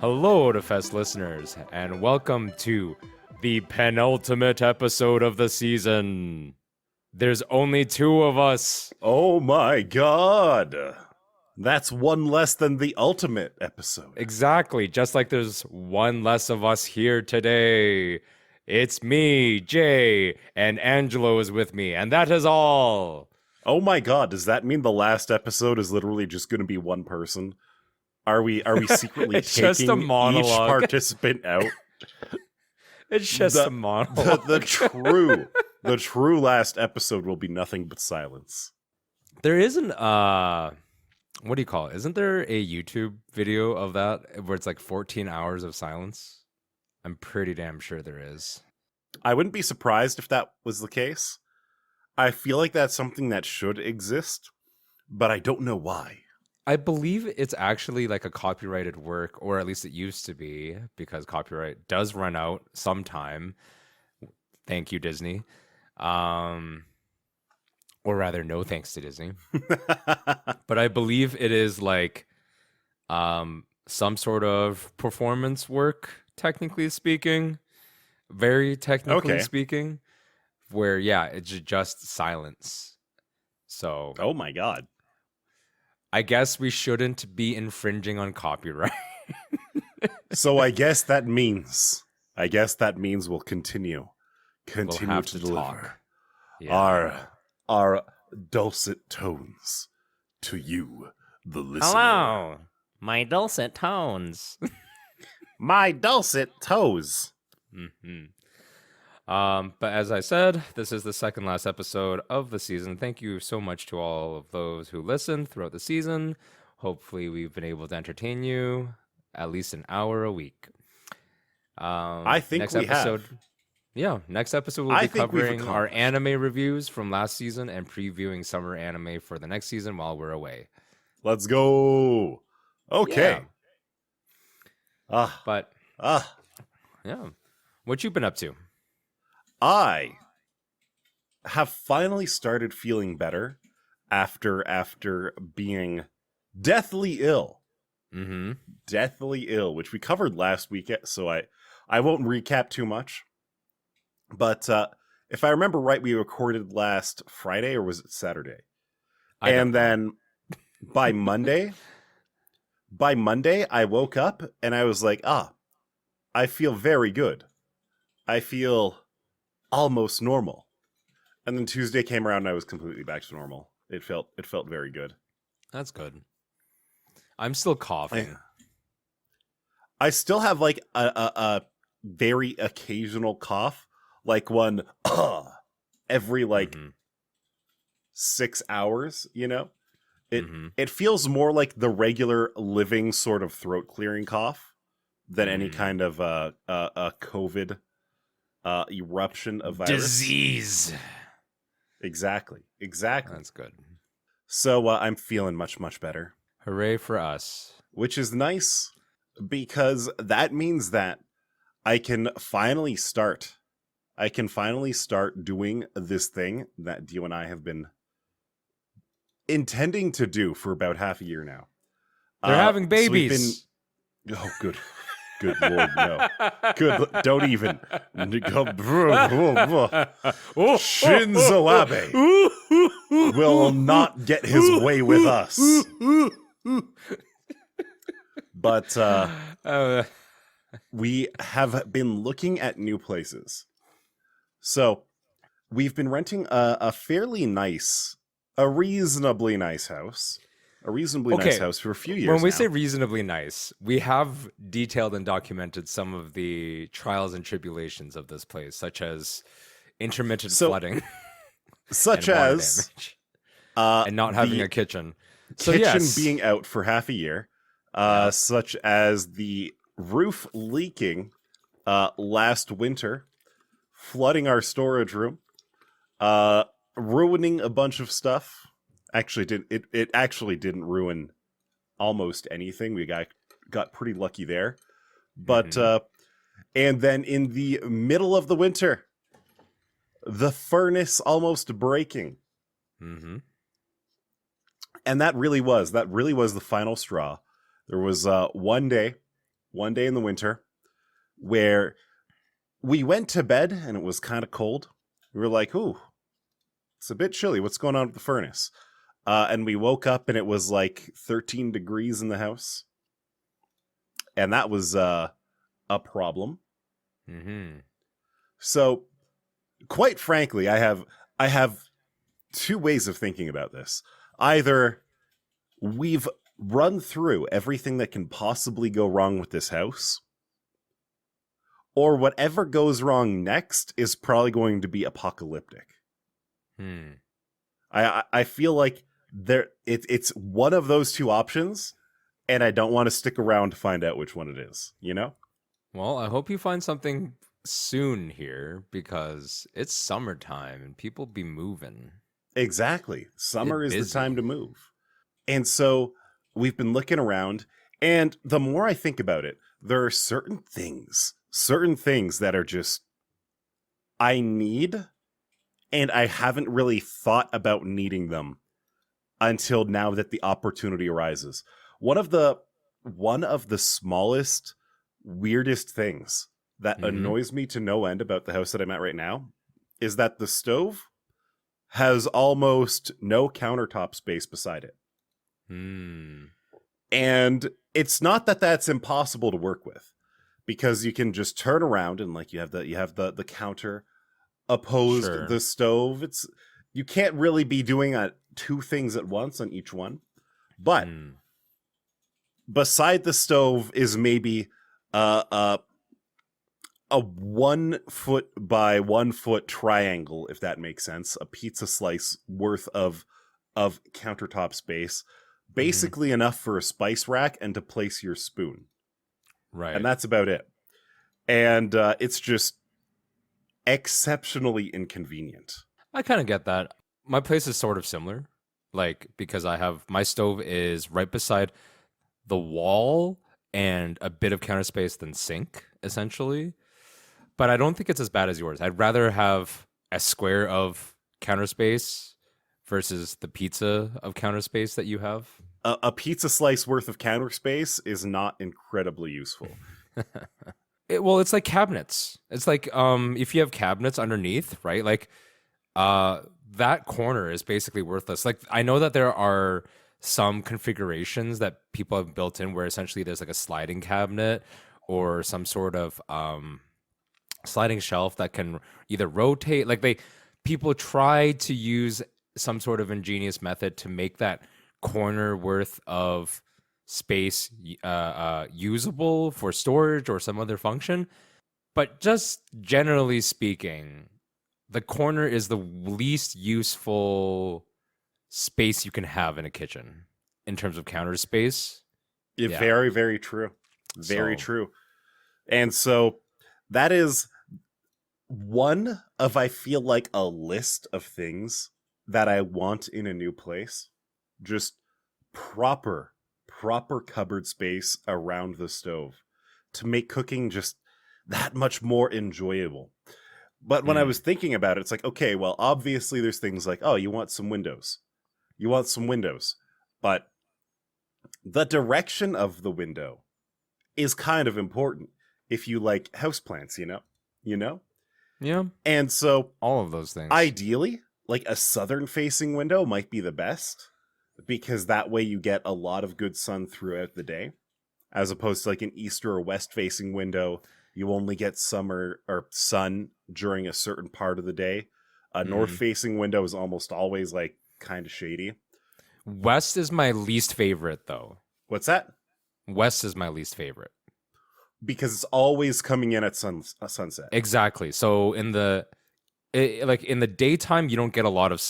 Hello, Otafest listeners, and welcome to the penultimate episode of the season. There's only two of us. Oh my god! That's one less than the ultimate episode. Exactly, just like there's one less of us here today. It's me, Jay, and Angelo is with me, and that is all. Oh my god, does that mean the last episode is literally just going to be one person? Are we secretly It's just a taking each monologue. participant out? It's just a monologue. The true last episode will be nothing but silence. There isn't what do you call it? Isn't there a YouTube video of that where it's like 14 hours of silence? I'm pretty damn sure there is. I wouldn't be surprised if that was the case. I feel like that's something that should exist, but I don't know why. I believe it's actually like a copyrighted work, or at least it used to be, because copyright does run out sometime. Thank you, Disney. Or rather, no thanks to Disney. But I believe it is like some sort of performance work, technically speaking. Very technically speaking. Where, yeah, it's just silence. So... Oh my god. I guess we shouldn't be infringing on copyright. So I guess that means we'll continue We'll have to to deliver talk. Yeah. our dulcet tones to you, the listener. Hello, my dulcet tones. My dulcet toes. Mm-hmm. But as I said, this is the second last episode of the season. Thank you so much to all of those who listened throughout the season. Hopefully we've been able to entertain you at least an hour a week. I think next we episode, have. Yeah, next episode we'll I be think we've covering our accomplished. anime reviews from last season and previewing summer anime for the next season while we're away. Let's go. Okay. But yeah, what you been up to? I have finally started feeling better after being deathly ill. Mm-hmm. Deathly ill, which we covered last week, so I won't recap too much. But if I remember right, we recorded last Friday, or was it Saturday? And then by Monday, I woke up and I was like, I feel very good. I feel almost normal. And then Tuesday came around and I was completely back to normal. It felt very good. That's good. I'm still coughing. I still have like a very occasional cough, like one every like 6 hours, you know? It feels more like the regular living sort of throat clearing cough than any kind of a COVID eruption of virus. Disease. Exactly. That's good. So I'm feeling much better. Hooray for us. Which is nice because that means that I can finally start doing this thing that Dio and I have been intending to do for about half a year now. They're having babies. Oh, good. Good Lord, no. Good, don't even. Shinzo Abe will not get his way with us. But we have been looking at new places. So we've been renting a reasonably nice house. Nice house for a few years When we now. say reasonably nice, we have detailed and documented some of the trials and tribulations of this place, such as intermittent flooding, such and water as damage, and not having a kitchen. So kitchen being out for half a year, such as the roof leaking last winter, flooding our storage room, ruining a bunch of stuff. It actually didn't ruin almost anything. We got pretty lucky there. But and then in the middle of the winter, the furnace almost breaking. Mm-hmm. And that really was the final straw. There was one day one day in the winter where we went to bed and it was kind of cold. We were like, ooh, it's a bit chilly. What's going on with the furnace? And we woke up and it was like 13 degrees in the house. And that was a problem. Mm-hmm. So, quite frankly, I have two ways of thinking about this. Either we've run through everything that can possibly go wrong with this house, or whatever goes wrong next is probably going to be apocalyptic. I feel like it's one of those two options, and I don't want to stick around to find out which one it is, you know? Well, I hope you find something soon here because it's summertime and people be moving. Exactly. Summer is busy. the time to move. And so we've been looking around, and the more I think about it, there are certain things that are just I need, and I haven't really thought about needing them until now that the opportunity arises. One of the smallest, weirdest things that annoys me to no end about the house that I'm at right now is that the stove has almost no countertop space beside it. And it's not that that's impossible to work with, because you can just turn around and like you have the counter opposed the stove. You can't really be doing two things at once on each one. But beside the stove is maybe a 1 foot by 1 foot triangle, if that makes sense, a pizza slice worth of countertop space, basically enough for a spice rack and to place your spoon. Right. And that's about it. And it's just exceptionally inconvenient. I kind of get that. My place is sort of similar, like, because my stove is right beside the wall and a bit of counter space than sink, essentially. But I don't think it's as bad as yours. I'd rather have a square of counter space versus the pizza of counter space that you have. A pizza slice worth of counter space is not incredibly useful. It's like cabinets. It's like if you have cabinets underneath, right? Like that corner is basically worthless. Like I know that there are some configurations that people have built in where essentially there's like a sliding cabinet or some sort of sliding shelf that can either rotate. Like people try to use some sort of ingenious method to make that corner worth of space usable for storage or some other function. But just generally speaking, the corner is the least useful space you can have in a kitchen in terms of counter space. Yeah. Very, very true. Very true. And so that is one of, I feel like, a list of things that I want in a new place. Just proper cupboard space around the stove to make cooking just that much more enjoyable. But when I was thinking about it, it's like, okay, well, obviously there's things like, oh, you want some windows. But the direction of the window is kind of important if you like houseplants, you know? Yeah. And so all of those things. Ideally, like a southern facing window might be the best, because that way you get a lot of good sun throughout the day, as opposed to like an east or west facing window. You only get summer or sun during a certain part of the day. A north facing window is almost always like kind of shady. West is my least favorite though. What's that? West is my least favorite. Because it's always coming in at sunset. Exactly. So in the daytime, you don't get a lot of,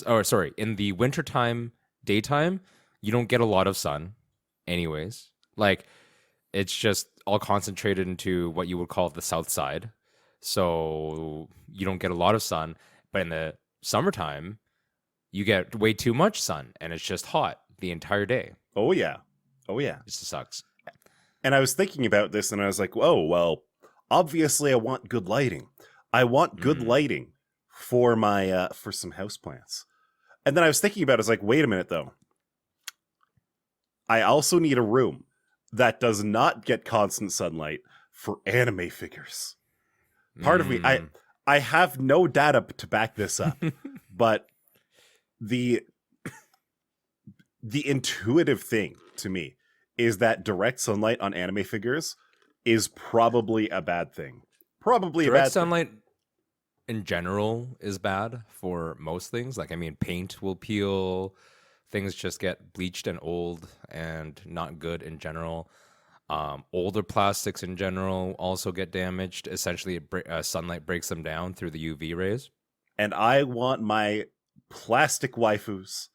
in the wintertime daytime, you don't get a lot of sun anyways. Like it's just all concentrated into what you would call the south side. So you don't get a lot of sun, but in the summertime, you get way too much sun and it's just hot the entire day. Oh yeah. It just sucks. And I was thinking about this and I was like, oh, well, obviously I want good lighting. I want good lighting for my, for some houseplants. And then I was thinking about it, I was like, wait a minute though. I also need a room. that does not get constant sunlight for anime figures. Part of me, I have no data to back this up, but the intuitive thing to me is that direct sunlight on anime figures is probably a bad thing. Probably direct a bad sunlight in general is bad for most things. Like, I mean, paint will peel, things just get bleached and old and not good in general. Older plastics in general also get damaged. Essentially, sunlight breaks them down through the UV rays. And I want my plastic waifus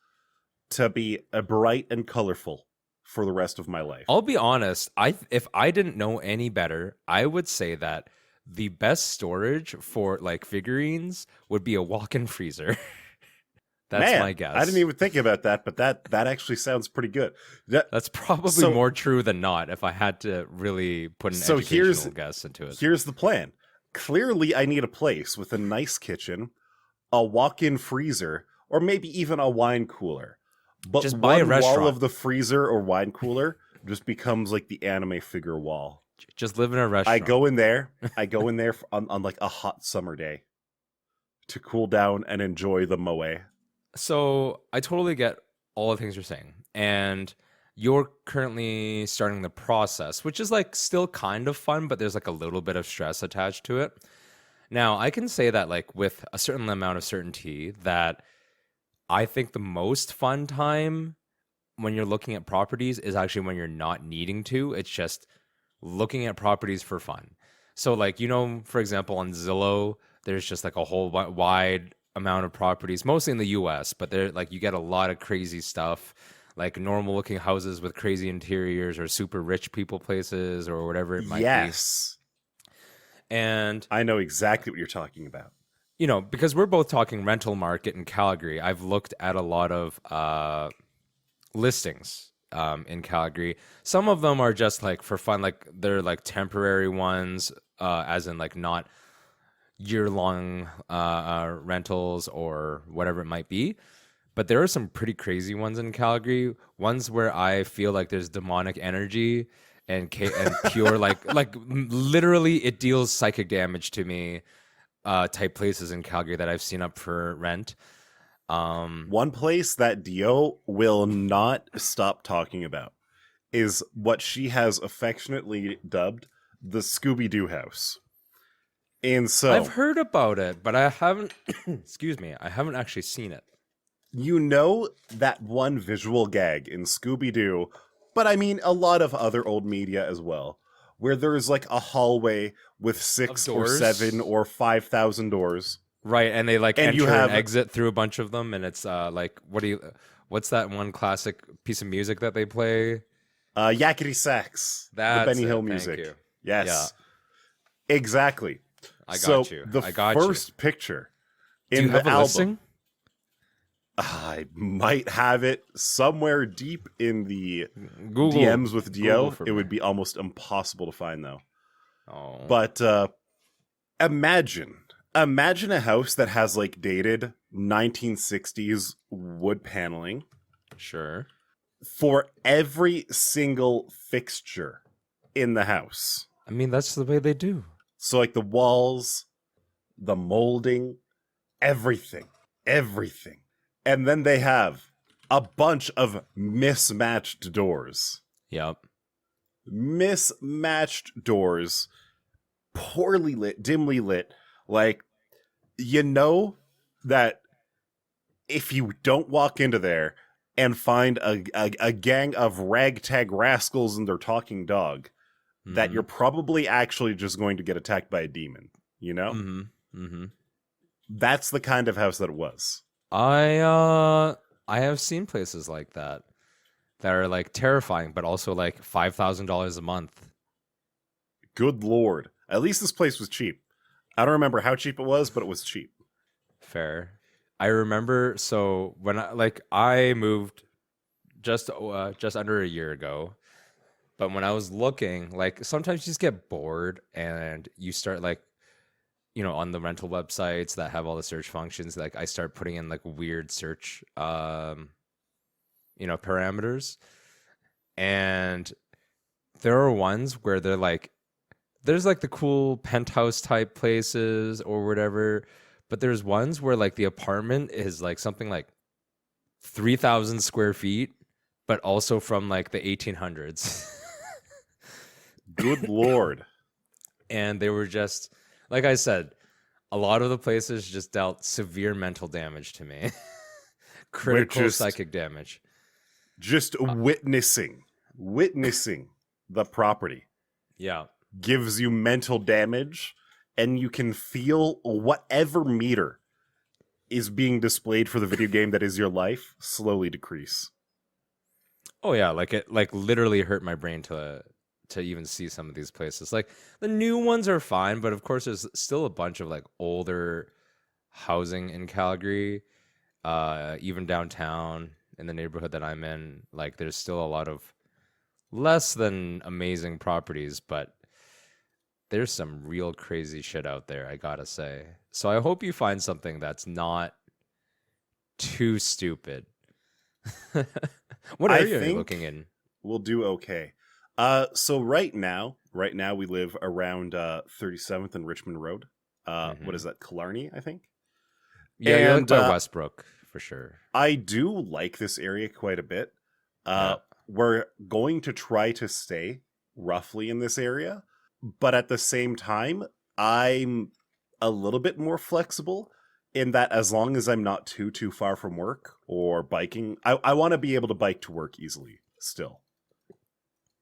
to be bright and colorful for the rest of my life. I'll be honest, if I didn't know any better, I would say that the best storage for like figurines would be a walk-in freezer. That's my guess. I didn't even think about that, but that actually sounds pretty good. That's probably more true than not if I had to really put an educational guess into it. Here's the plan. Clearly, I need a place with a nice kitchen, a walk-in freezer, or maybe even a wine cooler. But just buy a restaurant. Wall of the freezer or wine cooler just becomes like the anime figure wall. Just live in a restaurant. I go in there on like a hot summer day to cool down and enjoy the moe. So I totally get all the things you're saying. And you're currently starting the process, which is like still kind of fun, but there's like a little bit of stress attached to it. Now, I can say that like with a certain amount of certainty that I think the most fun time when you're looking at properties is actually when you're not needing to. It's just looking at properties for fun. So like, you know, for example, on Zillow, there's just like a whole wide amount of properties, mostly in the US, but there like you get a lot of crazy stuff, like normal looking houses with crazy interiors or super rich people places or whatever it might be. Yes. And I know exactly what you're talking about. You know, because we're both talking rental market in Calgary, I've looked at a lot of listings in Calgary. Some of them are just like for fun, like they're like temporary ones, as in like not year-long rentals or whatever it might be. But there are some pretty crazy ones in Calgary. Ones where I feel like there's demonic energy and pure like literally it deals psychic damage to me. Type places in Calgary that I've seen up for rent. One place that Dio will not stop talking about is what she has affectionately dubbed the ScoobyDoo House. And so I've heard about it, but I haven't excuse me, I haven't actually seen it. You know that one visual gag in Scooby-Doo, but I mean a lot of other old media as well, where there's like a hallway with 6 or 7 or 5,000 doors. Right, and they like enter and exit through a bunch of them, and it's like what's that one classic piece of music that they play? Yakety Sax. That's the Benny it. Hill music. Thank you. Yes. Yeah. Exactly. I got you. The first picture in the album. Listing? I might have it somewhere deep in the DMs with Dio. It would be almost impossible to find, though. Oh. But imagine a house that has like dated 1960s wood paneling. Sure. For every single fixture in the house. I mean, that's the way they do. So like the walls, the molding, everything. And then they have a bunch of mismatched doors. Yep. Mismatched doors, poorly lit, dimly lit. Like, you know that if you don't walk into there and find a gang of ragtag rascals and their talking dog, that you're probably actually just going to get attacked by a demon, you know? That's the kind of house that it was. I have seen places like that are like terrifying, but also like $5,000 a month. Good Lord. At least this place was cheap. I don't remember how cheap it was, but it was cheap. Fair. I remember, so when I moved just under a year ago, but when I was looking, like sometimes you just get bored and you start like, you know, on the rental websites that have all the search functions, like I start putting in like weird search, parameters. And there are ones where they're like, there's like the cool penthouse type places or whatever, but there's ones where like the apartment is like something like 3,000 square feet, but also from like the 1800s. Good Lord. And they were just, like I said, a lot of the places just dealt severe mental damage to me. Critical psychic damage. Just witnessing the property. Yeah. Gives you mental damage, and you can feel whatever meter is being displayed for the video game that is your life slowly decrease. Oh yeah, like it like literally hurt my brain to even see some of these places. Like the new ones are fine, but of course there's still a bunch of like older housing in Calgary, even downtown in the neighborhood that I'm in. Like there's still a lot of less than amazing properties, but there's some real crazy shit out there, I gotta say. So I hope you find something that's not too stupid. What area are you looking in? We'll do okay. So right now we live around 37th and Richmond Road. What is that? Killarney, I think. Yeah, you're like by Westbrook for sure. I do like this area quite a bit. We're going to try to stay roughly in this area, but at the same time, I'm a little bit more flexible in that as long as I'm not too far from work or biking, I want to be able to bike to work easily still.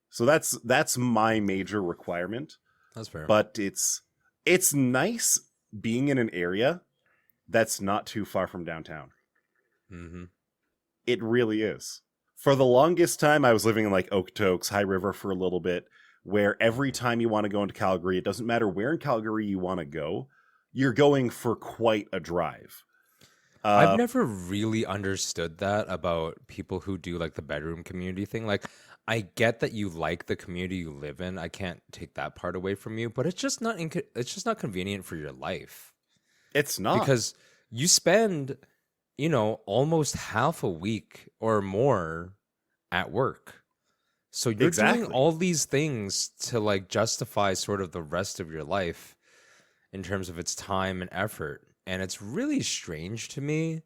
So that's my major requirement. That's fair. But it's nice being in an area that's not too far from downtown. Mm-hmm. It really is. For the longest time, I was living in like Okotoks, High River for a little bit, where every time you want to go into Calgary, it doesn't matter where in Calgary you want to go, you're going for quite a drive. I've never really understood that about people who do like the bedroom community thing. Like, I get that you like the community you live in. I can't take that part away from you, but it's just not it's just not convenient for your life. It's not. Because you spend, almost half a week or more at work. So you're doing all these things to like justify sort of the rest of your life in terms of its time and effort. And it's really strange to me.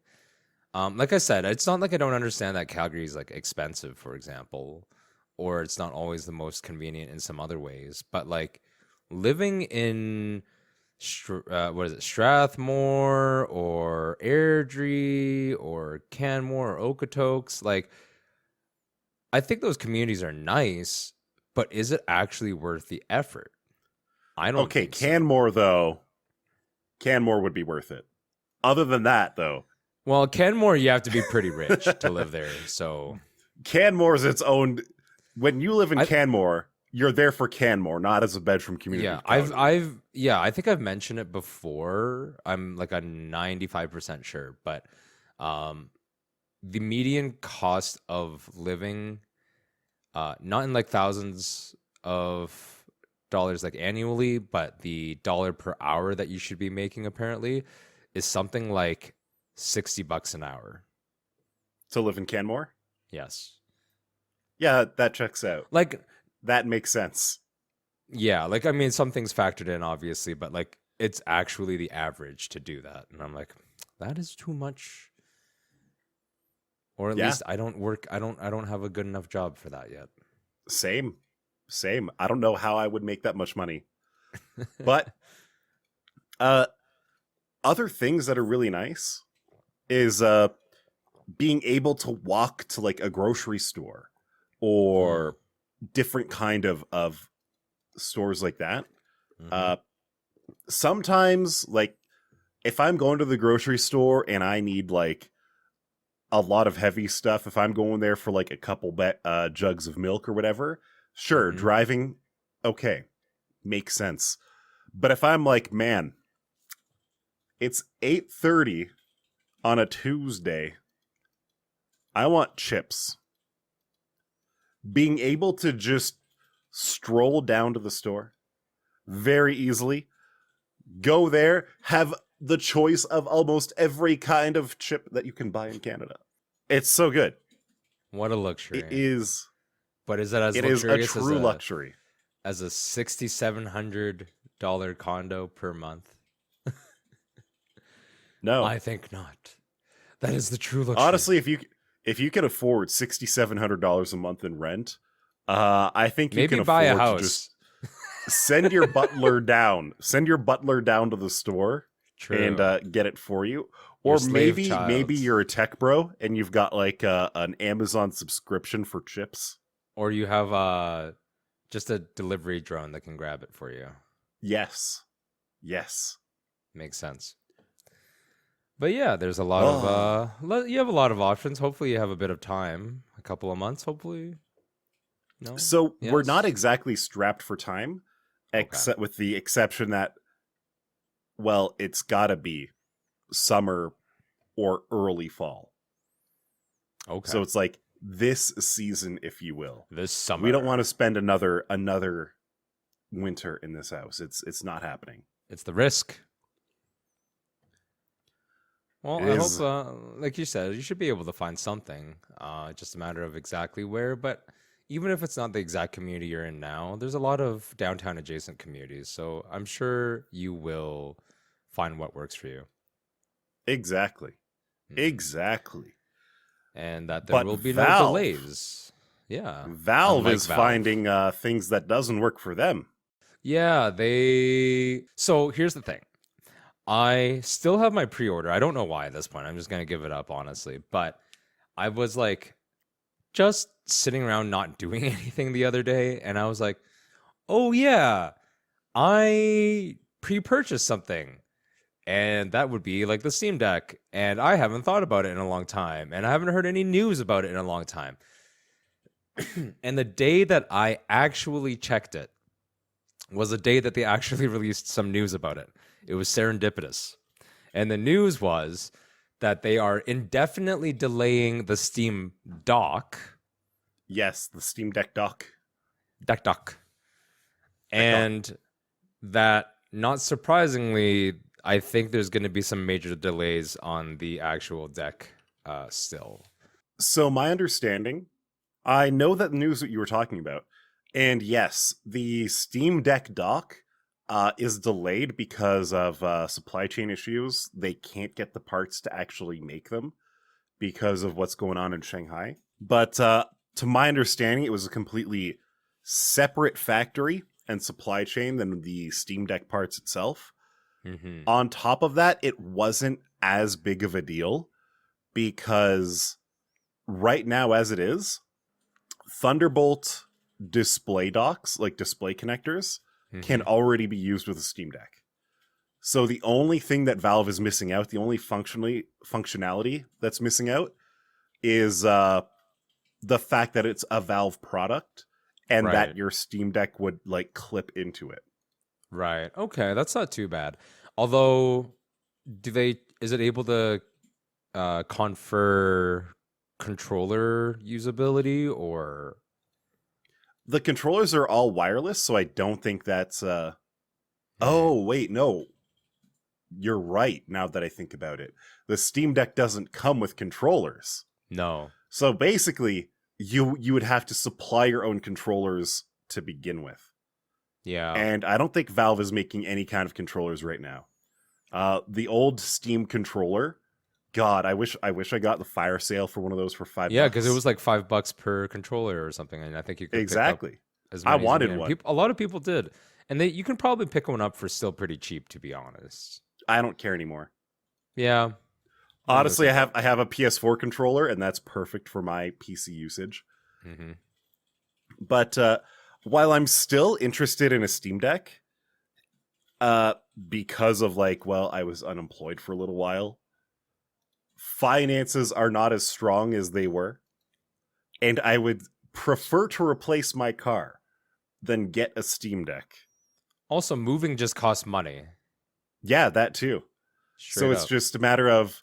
Like I said, it's not like I don't understand that Calgary is like expensive, for example, or it's not always the most convenient in some other ways. But like living in Strathmore or Airdrie or Canmore or Okotoks, like I think those communities are nice, but is it actually worth the effort? I don't. Okay, Canmore though. Canmore would be worth it. Other than that, though. Well, Canmore, you have to be pretty rich to live there. So Canmore is its own. When you live in Canmore, you're there for Canmore, not as a bedroom community. Yeah, I think I've mentioned it before. I'm like a 95% sure, but the median cost of living, not in like thousands of dollars like annually, but the dollar per hour that you should be making apparently is something like $60 an hour to live in Canmore. Yes. Yeah, that checks out. Like that makes sense. Yeah, like I mean, some things factored in obviously, but like it's actually the average to do that, and I'm like, that is too much. Or at least I don't have a good enough job for that yet. Same. I don't know how I would make that much money. But other things that are really nice is being able to walk to like a grocery store or different kind of stores like that. Mm-hmm. Sometimes like if I'm going to the grocery store and I need like a lot of heavy stuff, if I'm going there for like a couple jugs of milk or whatever, sure, driving, okay, makes sense. But if I'm like, man, it's 8:30 on a Tuesday, I want chips. Being able to just stroll down to the store very easily, go there, have the choice of almost every kind of chip that you can buy in Canada. It's so good. What a luxury. It is. But is it as It is a luxurious true luxury. as a $6,700 condo per month? No, I think not. That is the true luxury. honestly, if you can afford $6,700 a month in rent, I think you maybe can buy a afford to house. just send your butler down. Send your butler down to the store True. and get it for you. Your Or slave maybe child. you're a tech bro and you've got like an Amazon subscription for chips. Or you have just a delivery drone that can grab it for you. Yes. Yes. Makes sense. But yeah, there's a lot of you have a lot of options. Hopefully you have a bit of time, a couple of months, hopefully. No. So we're not Yes? exactly strapped for time, except with the exception that, well, it's gotta be summer or early fall. Okay. So it's like this season, if you will. This summer. We don't want to spend another winter in this house. It's not happening. It's the risk. Well, It I is. hope, like you said, you should be able to find something. Just a matter of exactly where. But even if it's not the exact community you're in now, there's a lot of downtown adjacent communities. So I'm sure you will find what works for you. Exactly. Mhm. Exactly. And that there But will be Valve- no delays. Yeah. Valve Unlike is Valve. finding things that doesn't work for them. Yeah, So here's the thing. I still have my pre-order. I don't know why at this point. I'm just gonna give it up, honestly. But I was like just sitting around not doing anything the other day, and I was like, oh yeah, I pre-purchased something. And that would be like the Steam Deck. And I haven't thought about it in a long time. And I haven't heard any news about it in a long time. And the day that I actually checked it was the day that they actually released some news about it. It was serendipitous. And the news was that they are indefinitely delaying the Steam dock. Yes, the Steam Deck dock. Dock. And that, not surprisingly, I think there's going to be some major delays on the actual deck still. So my understanding, I know that news that you were talking about, and yes, the Steam Deck dock is delayed because of supply chain issues. They can't get the parts to actually make them because of what's going on in Shanghai. But to my understanding, it was a completely separate factory and supply chain than the Steam Deck parts itself. Mm-hmm. On top of that, it wasn't as big of a deal because right now, as it is, Thunderbolt display docks, like display connectors, can already be used with a Steam Deck. So the only thing that Valve is missing out, the only functionality that's missing out is the fact that it's a Valve product and that your Steam Deck would like clip into it. Right. Okay, that's not too bad. Although, is it able to confer controller usability or? The controllers are all wireless, so I don't think that's Oh, wait, no. You're right, now that I think about it. The Steam Deck doesn't come with controllers. No. So basically, you would have to supply your own controllers to begin with. Yeah. And I don't think Valve is making any kind of controllers right now. The old Steam controller, God, I wish I got the fire sale for one of those for $5. Yeah, because it was like $5 per controller or something, and I think you could exactly. Pick up as I many as wanted you can. one. A lot of people did, and you can probably pick one up for still pretty cheap, to be honest. I don't care anymore. Yeah. Honestly, I have a PS4 controller, and that's perfect for my PC usage. Mm-hmm. But while I'm still interested in a Steam Deck, because of I was unemployed for a little while, finances are not as strong as they were, and I would prefer to replace my car than get a Steam Deck. Also, moving just costs money. Yeah, that too. So it's just a matter of,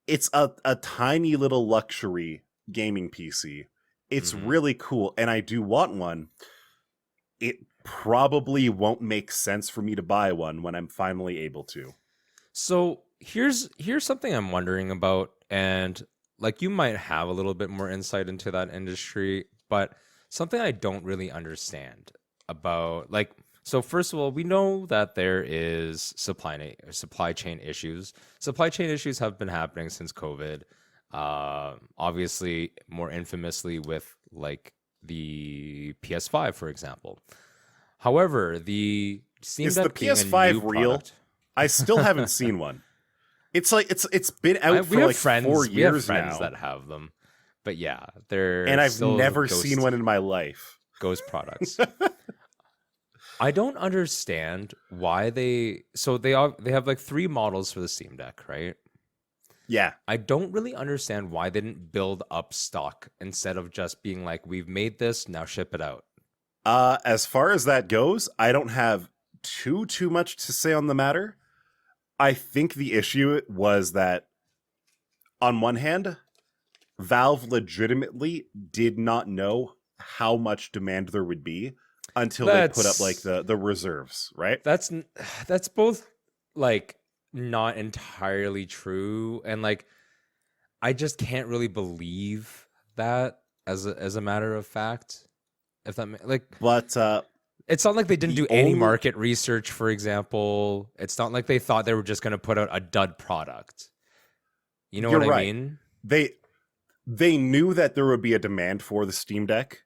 it's a tiny little luxury gaming PC. It's really cool, and I do want one. It probably won't make sense for me to buy one when I'm finally able to. So here's something I'm wondering about, and like you might have a little bit more insight into that industry. but something I don't really understand about, like, so first of all, we know that there is supply chain issues. Supply chain issues have been happening since COVID. Obviously, more infamously with like the PS5, for example. However, the Steam Is the Deck being a PS5 new real? product, I still haven't seen one. It's like it's been out we for have like friends, 4 we have years friends now, that have them, but yeah, they're and I've still never seen one in my life. ghost products. I don't understand why they have like 3 models for the Steam Deck, right? Yeah. I don't really understand why they didn't build up stock instead of just being like, we've made this, now ship it out. As far as that goes, I don't have too much to say on the matter. I think the issue was that, on one hand, Valve legitimately did not know how much demand there would be until they put up like the reserves, right? That's both like not entirely true, and like I just can't really believe that as a matter of fact. If that like, But it's not like they didn't the do any only- market research, for example. It's not like they thought they were just going to put out a dud product. You know You're what I right. mean? They knew that there would be a demand for the Steam Deck.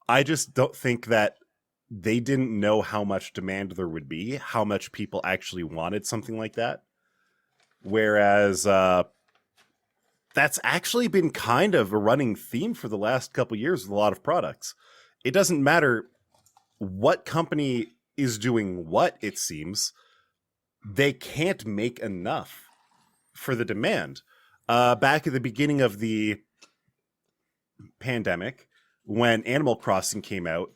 I just don't think that they didn't know how much demand there would be, how much people actually wanted something like that. Whereas that's actually been kind of a running theme for the last couple years with a lot of products. It doesn't matter what company is doing what, it seems. They can't make enough for the demand. Back at the beginning of the pandemic, when Animal Crossing came out,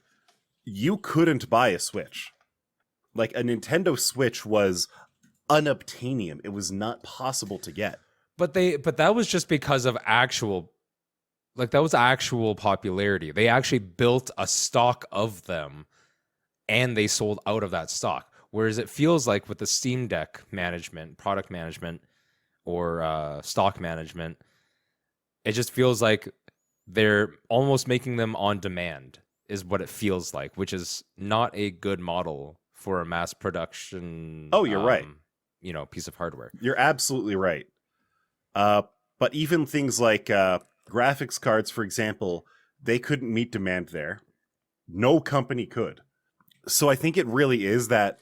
you couldn't buy a Switch. Like, a Nintendo Switch was unobtainium. It was not possible to get. But that was just because of actual popularity. They actually built a stock of them and they sold out of that stock. Whereas it feels like with the Steam Deck management, product management, or stock management, it just feels like they're almost making them on demand, is what it feels like, which is not a good model for a mass production. Oh, you're right. Piece of hardware. You're absolutely right. But even things like graphics cards, for example, they couldn't meet demand there. No company could. So I think it really is that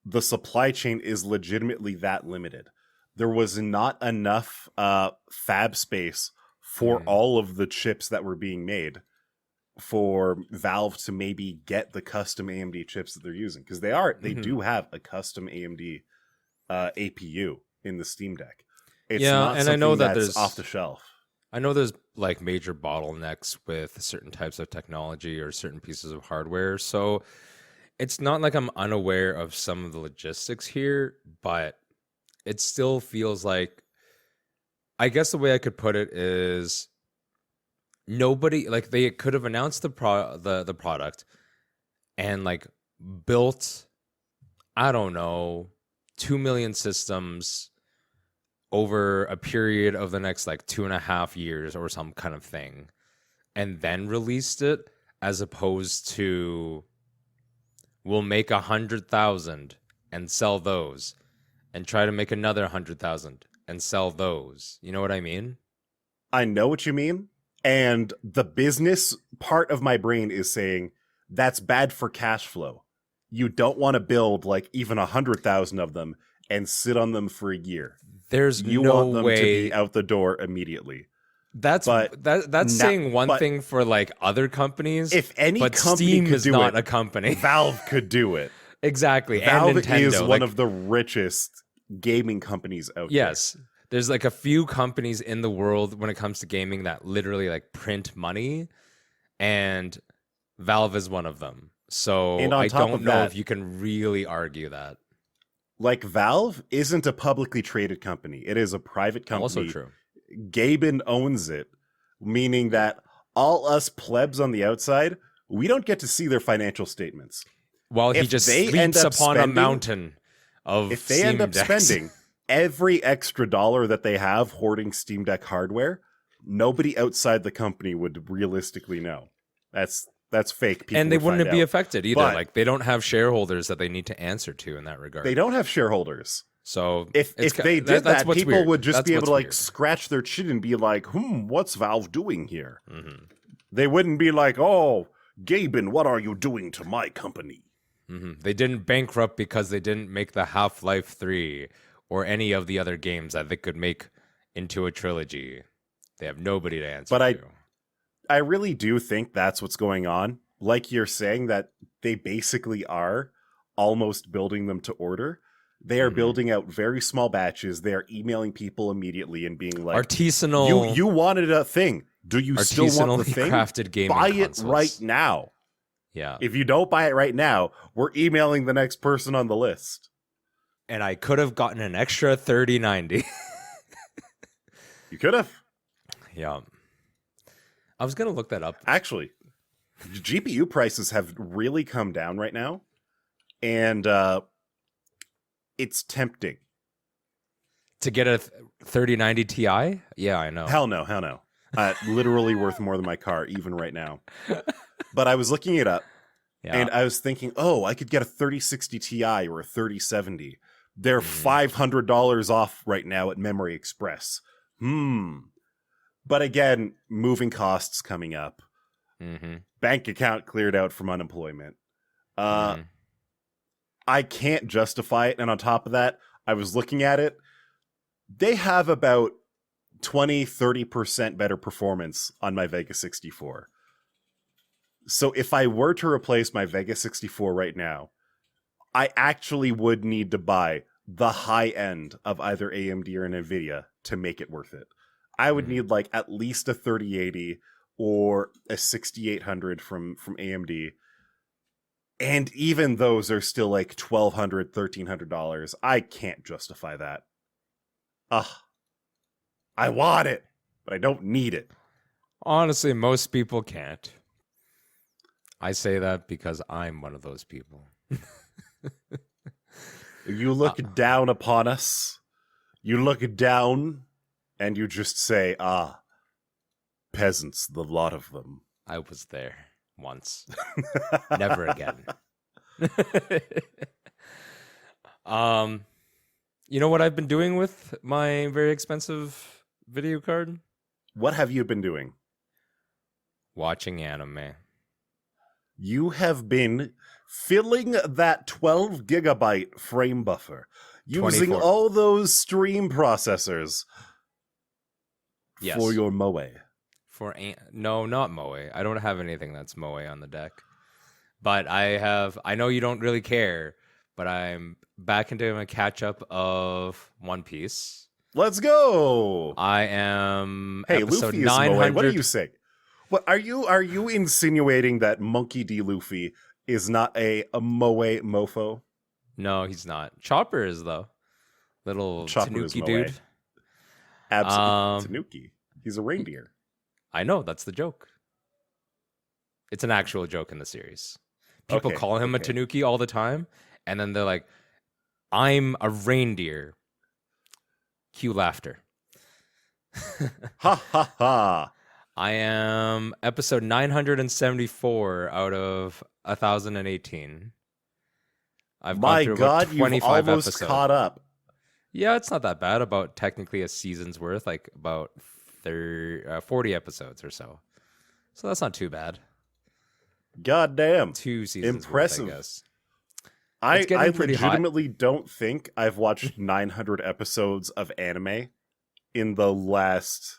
the supply chain is legitimately that limited. There was not enough fab space for all of the chips that were being made for Valve to maybe get the custom AMD chips that they're using, because they do have a custom AMD APU in the Steam Deck. It's not and I know that there's off the shelf. I know there's like major bottlenecks with certain types of technology or certain pieces of hardware, so it's not like I'm unaware of some of the logistics here, but it still feels like, I guess the way I could put it is, nobody, like, they could have announced the product and like built, I don't know, 2 million systems over a period of the next like 2.5 years or some kind of thing, and then released it, as opposed to, we'll make 100,000 and sell those, and try to make another 100,000 and sell those. You know what I mean? I know what you mean. And the business part of my brain is saying that's bad for cash flow. You don't want to build like even 100,000 of them and sit on them for a year. You want them to be out the door immediately. That's saying one thing for like other companies. If any but company Steam could is do not it, a company. Valve could do it. Exactly. Valve and Nintendo is one of the richest gaming companies out there. Yes. There's like a few companies in the world when it comes to gaming that literally like print money, and Valve is one of them. So I don't know if you can really argue that. Like, Valve isn't a publicly traded company. It is a private company. Also true. Gaben owns it, meaning that all us plebs on the outside, we don't get to see their financial statements. While he just sleeps upon a mountain of If they end up spending every extra dollar that they have hoarding Steam Deck hardware, nobody outside the company would realistically know. That's fake. People and they would find wouldn't be out. affected either. But like they don't have shareholders that they need to answer to in that regard. they don't have shareholders. So If they did that's that, what's people weird. would just That's be able what's to like weird. scratch their chin and be like, what's Valve doing here? Mm-hmm. They wouldn't be like, oh, Gaben, what are you doing to my company? Mm-hmm. They didn't bankrupt because they didn't make the Half-Life 3 or any of the other games that they could make into a trilogy. They have nobody to answer But to. I really do think that's what's going on. Like you're saying, that they basically are almost building them to order. They are building out very small batches. They are emailing people immediately and being like, artisanal. You wanted a thing. Do you still want the thing? Crafted gaming Buy consoles. it right now. Yeah. If you don't buy it right now, we're emailing the next person on the list. And I could have gotten an extra 3090. You could have. Yeah. I was going to look that up. Actually, GPU prices have really come down right now. And it's tempting. To get a 3090 Ti? Yeah, I know. Hell no. Literally worth more than my car, even right now. But I was looking it up, and I was thinking, I could get a 3060 Ti or a 3070. They're $500 off right now at Memory Express. But again, moving costs coming up. Bank account cleared out from unemployment. I can't justify it. And on top of that, I was looking at it. They have about 20-30% better performance on my Vega 64. So if I were to replace my Vega 64 right now, I actually would need to buy the high end of either AMD or NVIDIA to make it worth it. I would need like at least a 3080 or a 6800 from AMD. And even those are still like $1,200, $1,300. I can't justify that. I want it, but I don't need it. Honestly, most people can't. I say that because I'm one of those people. You look down upon us. You look down and you just say, peasants, the lot of them. I was there once. Never again. You know what I've been doing with my very expensive video card? What have you been doing? Watching anime. You have been filling that 12 gigabyte frame buffer using 24. all those stream processors Yes. for your Moe. No, not Moe. I don't have anything that's Moe on the deck. But I know you don't really care, but I'm back into a catch up of One Piece. Let's go. I am Hey, episode Luffy is 900. Moe. What are you saying? What are you insinuating that Monkey D. Luffy is not a Moe mofo? No, he's not. Chopper is though. Little Chopper is Tanuki Moe. dude. Absolutely. Tanuki. He's a reindeer. I know, that's the joke. It's an actual joke in the series. People call him a Tanuki all the time, and then they're like, I'm a reindeer. Cue laughter. Ha ha ha. I am episode 974 out of 1018. I've gone through about 25 almost episodes. caught up. Yeah, it's not that bad. About technically a season's worth, like about 40 episodes or so. So that's not too bad. God damn. 2 seasons Impressive. worth, I guess. I getting pretty hot. legitimately don't think I've watched 900 episodes of anime in the last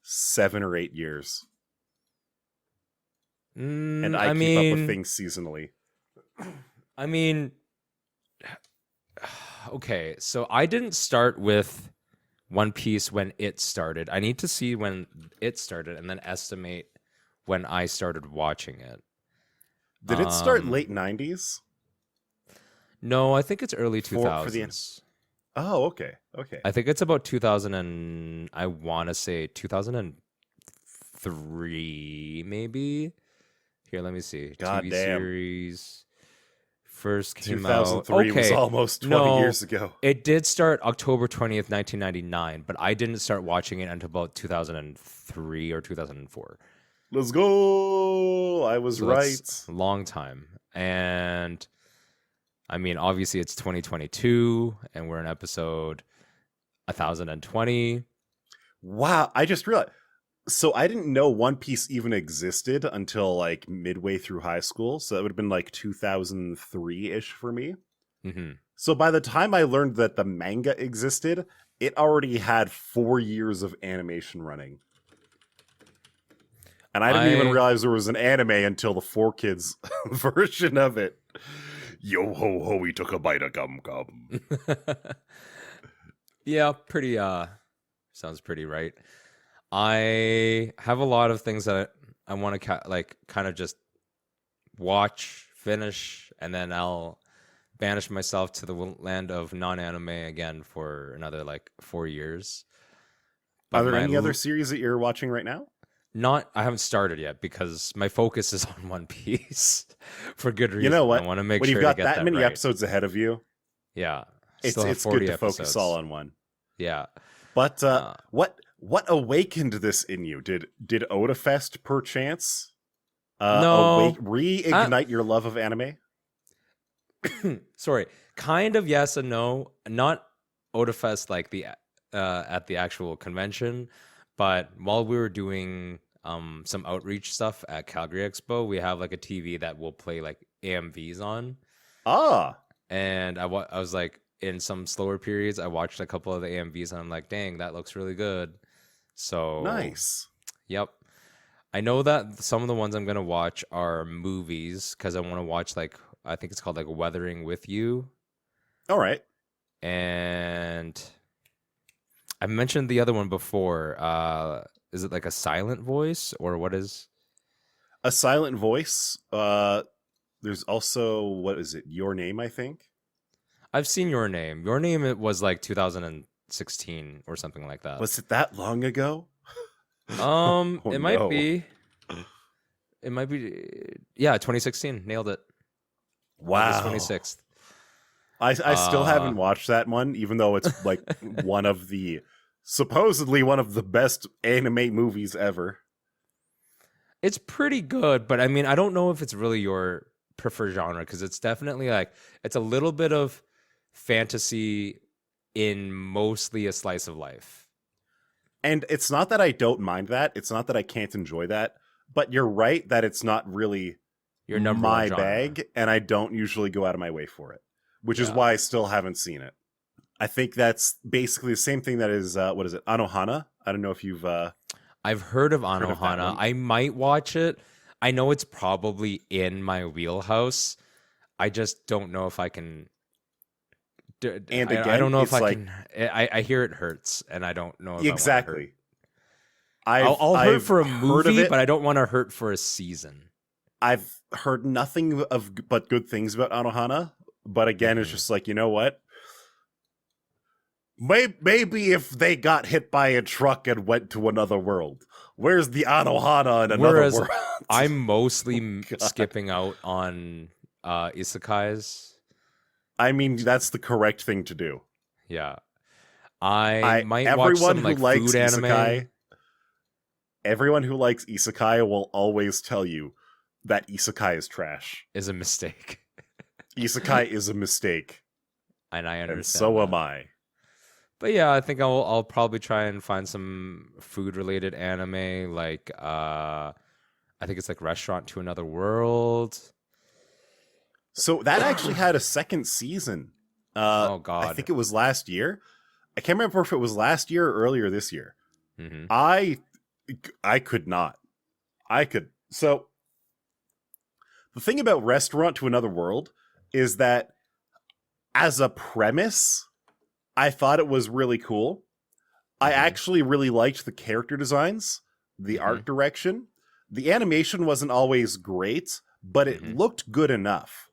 7 or 8 years. And I keep up with things seasonally. I mean, okay, so I didn't start with One Piece when it started. I need to see when it started and then estimate when I started watching it. Did it start late 90s? No, I think it's early 2000s. For the Oh, okay. Okay. I think it's about 2000 and I want to say 2003 maybe. Here, let me see. God TV damn. series first came out. 2003 was almost 20 years ago. It did start October 20th, 1999, but I didn't start watching it until about 2003 or 2004. Let's go. I was So right. that's a long time. And I mean, obviously it's 2022 and we're in episode 1020. Wow. I just realized. So I didn't know One Piece even existed until like midway through high school. So that would have been like 2003-ish for me. Mm-hmm. So by the time I learned that the manga existed, it already had 4 years of animation running. And I didn't even realize there was an anime until the 4Kids version of it. Yo ho ho, he took a bite of gum gum. Yeah, pretty sounds pretty right. I have a lot of things that I want to kind of just watch, finish, and then I'll banish myself to the land of non-anime again for another like 4 years. Are there any other series that you're watching right now? I haven't started yet because my focus is on One Piece for good reason. You know what? I want to make when sure you've got to get that many right. episodes ahead of you, yeah, it's good to focus all on one. Yeah, but what awakened this in you? Did Otafest perchance no reignite your love of anime? Sorry, kind of yes and no. Not Otafest like the at the actual convention, but while we were doing some outreach stuff at Calgary Expo, we have like a TV that will play like AMVs on. And I was like, in some slower periods, I watched a couple of the AMVs and I'm like, dang, that looks really good. So nice. Yep. I know that some of the ones I'm going to watch are movies because I want to watch like, I think it's called like Weathering with You. All right. And I mentioned the other one before. Is it like a silent voice or what is? A silent voice. There's also, what is it? Your Name, I think. I've seen Your Name. Your Name, it was like 2016 or something like that. Was it that long ago? It might be. It might be. Yeah, 2016. Nailed it. Wow. August 26th. I still haven't watched that one, even though it's like supposedly one of the best anime movies ever. It's pretty good, but I mean, I don't know if it's really your preferred genre because it's definitely like, it's a little bit of fantasy in mostly a slice of life. And it's not that I don't mind that. It's not that I can't enjoy that. But you're right that it's not really your number my one genre. bag, and I don't usually go out of my way for it, which is why I still haven't seen it. I think that's basically the same thing that is, what is it, Anohana? I don't know if you've... I've heard of Anohana. I might watch it. I know it's probably in my wheelhouse. I just don't know if I can... And again, I don't know if I like, can... I hear it hurts, and I don't know if exactly. I'll hurt for a movie, but I don't want to hurt for a season. I've heard nothing but good things about Anohana, but again, it's just like, you know what? Maybe if they got hit by a truck and went to another world, where's the Anohana in another world? I'm mostly skipping out on isekais. I mean, that's the correct thing to do. Yeah, I might watch some like food anime. Everyone who likes isekai will always tell you that isekai is trash. Is a mistake. Isekai is a mistake. And I understand. And so am I. But yeah, I think I'll probably try and find some food related anime like I think it's like Restaurant to Another World. So that actually had a second season. Oh god. I think it was last year. I can't remember if it was last year or earlier this year. Mm-hmm. I could not. So the thing about Restaurant to Another World is that as a premise, I thought it was really cool. I actually really liked the character designs, the art direction. The animation wasn't always great, but it looked good enough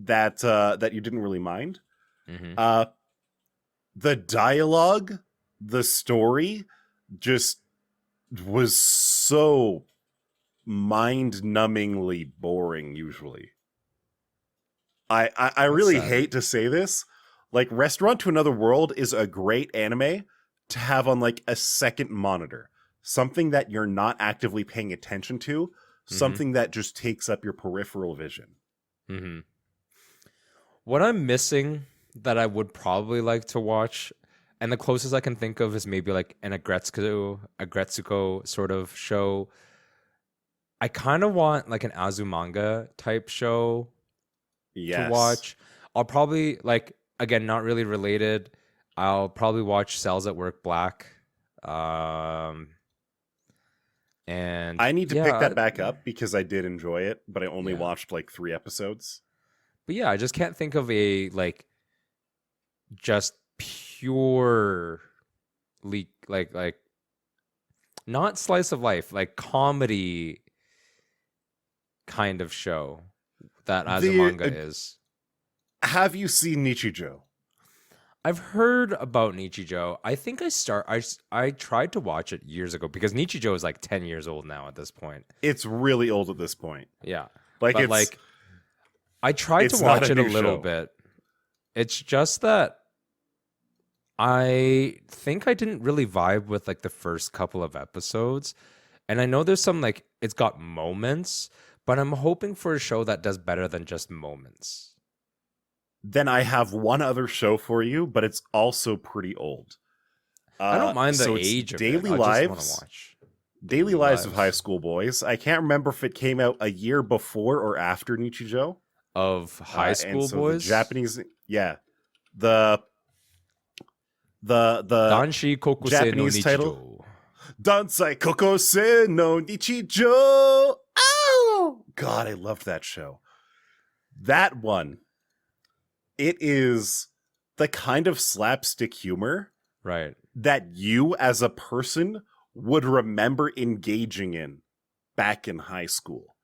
that that you didn't really mind. The dialogue, the story, just was so mind-numbingly boring usually. I really hate to say this. Like, Restaurant to Another World is a great anime to have on like a second monitor. something that you're not actively paying attention to, something that just takes up your peripheral vision. Mm-hmm. What I'm missing that I would probably like to watch, and the closest I can think of is maybe like an Agretsuko sort of show. I kind of want like an Azumanga type show to watch. I'll probably, like, again, not really related. I'll probably watch Cells at Work Black. And I need to pick that back up because I did enjoy it, but I only watched like 3 episodes. But yeah, I just can't think of a like just pure like not slice of life, like comedy kind of show that Azumanga is. Have you seen Nichijou? I've heard about Nichijou. I think I tried to watch it years ago because Nichijou is like 10 years old now at this point. It's really old at this point. Yeah. Like, but it's like I tried to watch it a little bit. It's just that I think I didn't really vibe with like the first couple of episodes. And I know there's some like it's got moments, but I'm hoping for a show that does better than just moments. Then I have one other show for you, but it's also pretty old. I don't mind the age of Daily it. Lives. I just want to watch Daily Lives of High School Boys. I can't remember if it came out a year before or after Nichijou. Of High School Boys? The Japanese, the Danshi Kokose Japanese no Nichijou. title. Dansai Kokose no Nichijou. Oh! God, I loved that show. That one. It is the kind of slapstick humor right that you as a person would remember engaging in back in high school.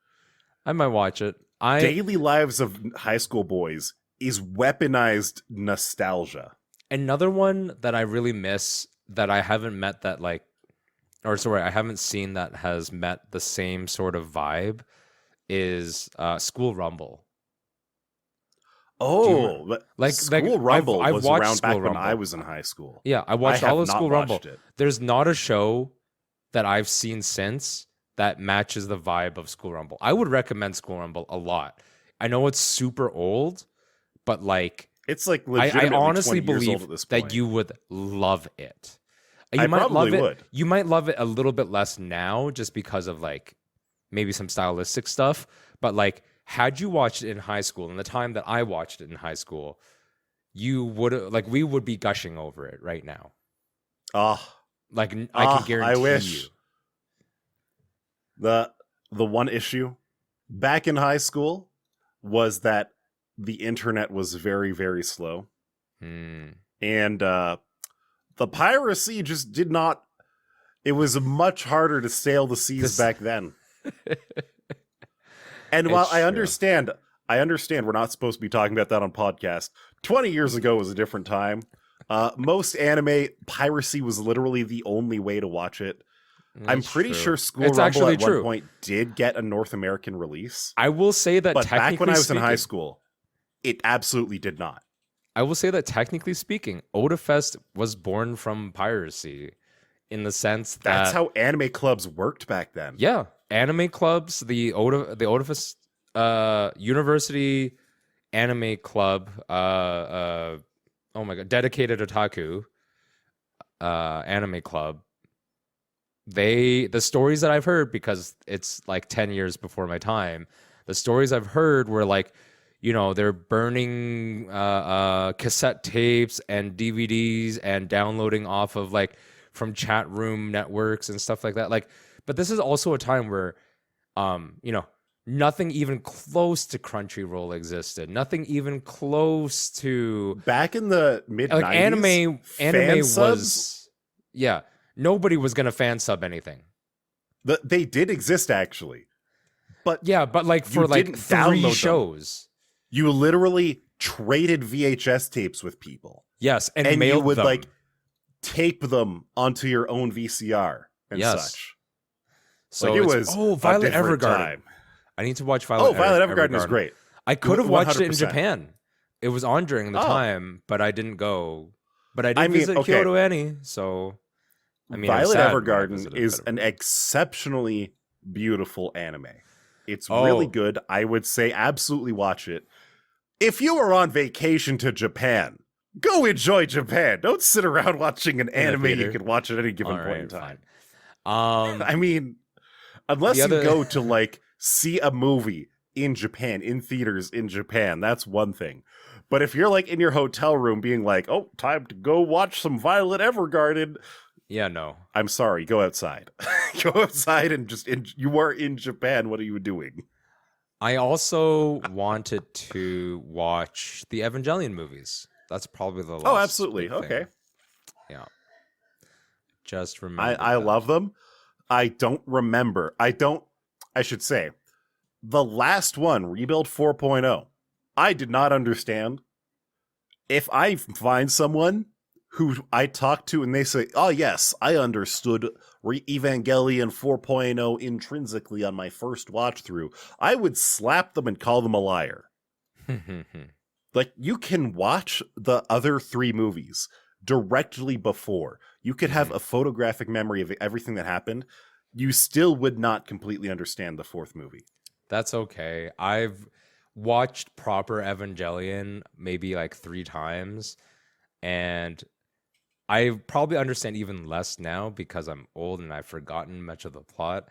I might watch it. Daily Lives of High School Boys is weaponized nostalgia. Another one that I really miss that I haven't met that like, or sorry, I haven't seen that has met the same sort of vibe is School Rumble. Oh, School Rumble was around back when I was in high school. Yeah, I watched all of School Rumble. There's not a show that I've seen since that matches the vibe of School Rumble. I would recommend School Rumble a lot. I know it's super old, but like it's like I honestly 20 years old believe at this point. that you would love it. I probably would. You might love it a little bit less now just because of like maybe some stylistic stuff, but like had you watched it in high school and the time that I watched it in high school, you would like we would be gushing over it right now. I can guarantee I wish. you. The one issue back in high school was that the internet was very, very slow. And the piracy just did not. It was much harder to sail the seas back then. And while I understand we're not supposed to be talking about that on podcast. 20 years ago was a different time. Most anime piracy was literally the only way to watch it. I'm pretty sure School Rumble at one point did get a North American release. I will say that but back when I was in high school, it absolutely did not. I will say that technically speaking, Otafest was born from piracy in the sense that that's how anime clubs worked back then. Yeah. Anime clubs, the Otafest University Anime Club, oh my god, dedicated otaku anime club. The stories that I've heard, because it's like 10 years before my time, the stories I've heard were like, you know, they're burning cassette tapes and DVDs and downloading off of like from chat room networks and stuff like that. Like, but this is also a time where, you know, nothing even close to Crunchyroll existed. Nothing even close to back in the mid 90s. Like anime was, yeah. Nobody was gonna fan sub anything. They did exist actually, but yeah, but like for like 3 shows, you literally traded VHS tapes with people. Yes, and you would them. like tape them onto your own VCR and such. So like, it was Violet Evergarden. Time. I need to watch Violet. Violet Evergarden is great. I could have watched it in Japan. It was on during the time, but I didn't go. But I did visit Kyoto Annie, so. I mean, Violet sad when I Evergarden visited, is but- an exceptionally beautiful anime. It's Oh. really good. I would say absolutely watch it. If you are on vacation to Japan, go enjoy Japan. Don't sit around watching an a anime you theater? can watch at any given All point in right, time. fine. I mean, unless The you other- go to like see a movie in Japan, in theaters in Japan, that's one thing. But if you're like in your hotel room being like, oh, time to go watch some Violet Evergarden, Yeah, no. I'm sorry, go outside. Go outside and just, you are in Japan. What are you doing? I also wanted to watch the Evangelion movies. That's probably the last. Oh, absolutely. big thing. Okay. Yeah. Just remember. I love them. I don't remember. I should say, the last one, Rebuild 4.0, I did not understand. If I find someone who I talk to and they say, oh, yes, I understood Evangelion 4.0 intrinsically on my first watch through, I would slap them and call them a liar. Like, you can watch the other 3 movies directly before. You could have a photographic memory of everything that happened. You still would not completely understand the 4th movie. That's okay. I've watched proper Evangelion maybe like 3 times, and I probably understand even less now because I'm old and I've forgotten much of the plot.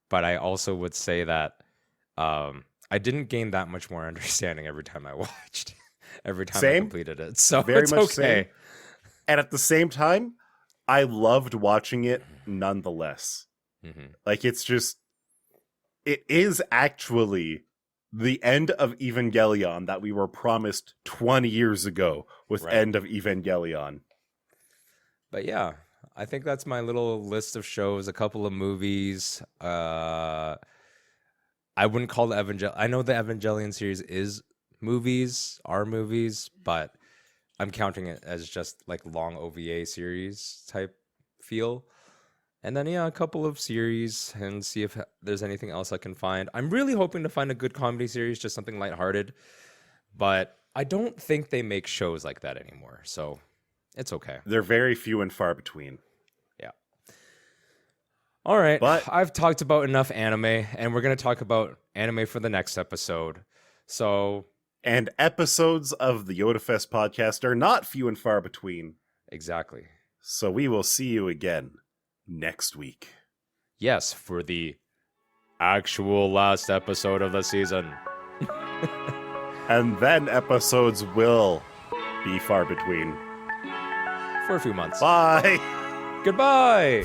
But I also would say that I didn't gain that much more understanding every time I watched, every time I completed it. So Very it's much okay. same. And at the same time, I loved watching it nonetheless. Like, it's just, it is actually the end of Evangelion that we were promised 20 years ago with Right. End of Evangelion. But yeah, I think that's my little list of shows, a couple of movies. I wouldn't call the Evangelion. I know the Evangelion series are movies, but I'm counting it as just like long OVA series type feel. And then, yeah, a couple of series and see if there's anything else I can find. I'm really hoping to find a good comedy series, just something lighthearted. But I don't think they make shows like that anymore. So it's okay. They're very few and far between. Yeah. All right. But I've talked about enough anime, and we're going to talk about anime for the next episode. So. And episodes of the Otafest podcast are not few and far between. Exactly. So we will see you again next week. Yes, for the actual last episode of the season. And then episodes will be far between. For a few months. Bye. Goodbye.